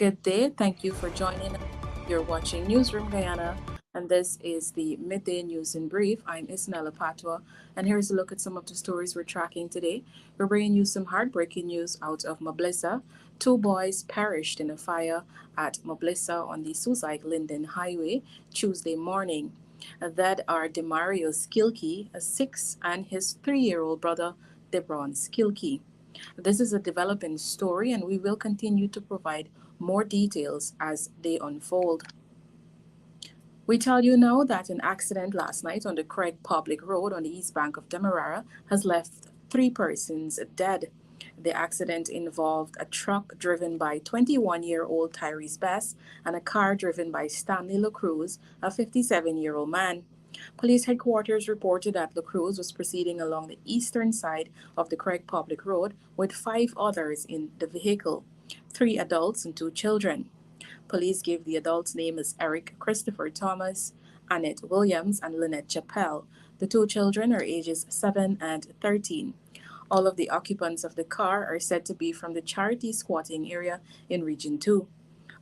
Good day. Thank you for joining us. You're watching Newsroom Guyana, and this is the Midday News in Brief. I'm Isnella Patwa, and here's a look at some of the stories we're tracking today. We're bringing you some heartbreaking news out of Moblissa. Two boys perished in a fire at Moblissa on the Suzaik Linden Highway Tuesday morning. That are Demario Skilkey, a 6, and his 3-year-old brother, Debron Skilkey. This is a developing story, and we will continue to provide more details as they unfold. We tell you now that an accident last night on the Craig Public Road on the east bank of Demerara has left 3 persons dead. The accident involved a truck driven by 21-year-old Tyrese Best and a car driven by Stanley LaCruz, a 57-year-old man. Police headquarters reported that LaCruz was proceeding along the eastern side of the Craig Public Road with 5 others in the vehicle, 3 adults and 2 children. Police gave the adults' names as Eric Christopher Thomas, Annette Williams, and Lynette Chappelle. The 2 children are ages 7 and 13. All of the occupants of the car are said to be from the charity squatting area in Region 2.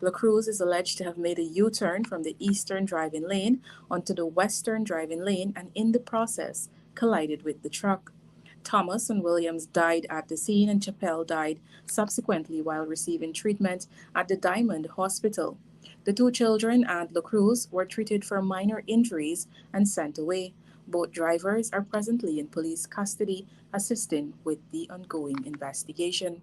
LaCruz is alleged to have made a U-turn from the eastern driving lane onto the western driving lane and in the process collided with the truck. Thomas and Williams died at the scene and Chappelle died subsequently while receiving treatment at the Diamond Hospital. The 2 children and LaCruz were treated for minor injuries and sent away. Both drivers are presently in police custody, assisting with the ongoing investigation.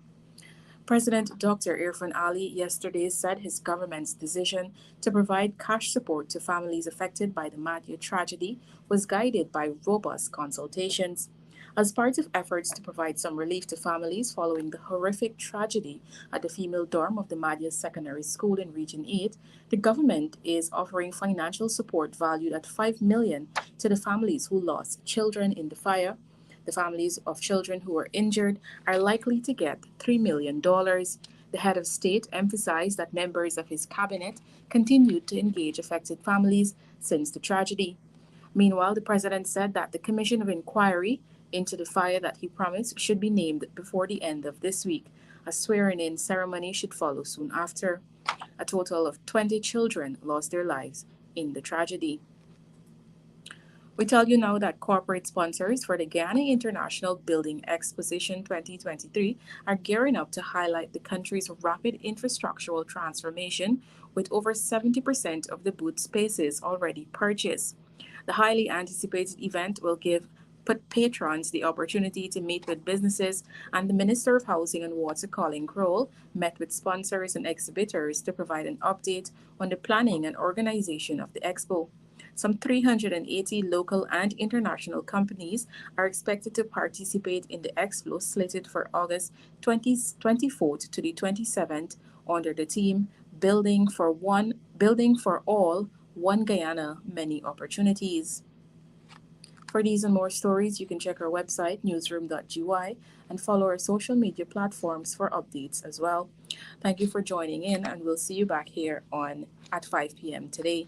President Dr. Irfan Ali yesterday said his government's decision to provide cash support to families affected by the Matthew tragedy was guided by robust consultations. As part of efforts to provide some relief to families following the horrific tragedy at the female dorm of the Madhya Secondary School in Region 8, the government is offering financial support valued at $5 million to the families who lost children in the fire. The families of children who were injured are likely to get $3 million. The head of state emphasized that members of his cabinet continued to engage affected families since the tragedy. Meanwhile, the president said that the commission of inquiry into the fire that he promised should be named before the end of this week. A swearing-in ceremony should follow soon after. A total of 20 children lost their lives in the tragedy. We tell you now that corporate sponsors for the Guyana International Building Exposition 2023 are gearing up to highlight the country's rapid infrastructural transformation, with over 70% of the booth spaces already purchased. The highly anticipated event will give patrons the opportunity to meet with businesses, and the Minister of Housing and Water, Colin Crowell, met with sponsors and exhibitors to provide an update on the planning and organization of the expo. Some 380 local and international companies are expected to participate in the expo slated for August 24th to the 27th under the theme Building for All, One Guyana, Many Opportunities. For these and more stories, you can check our website, newsroom.gy, and follow our social media platforms for updates as well. Thank you for joining in, and we'll see you back here at 5 p.m. today.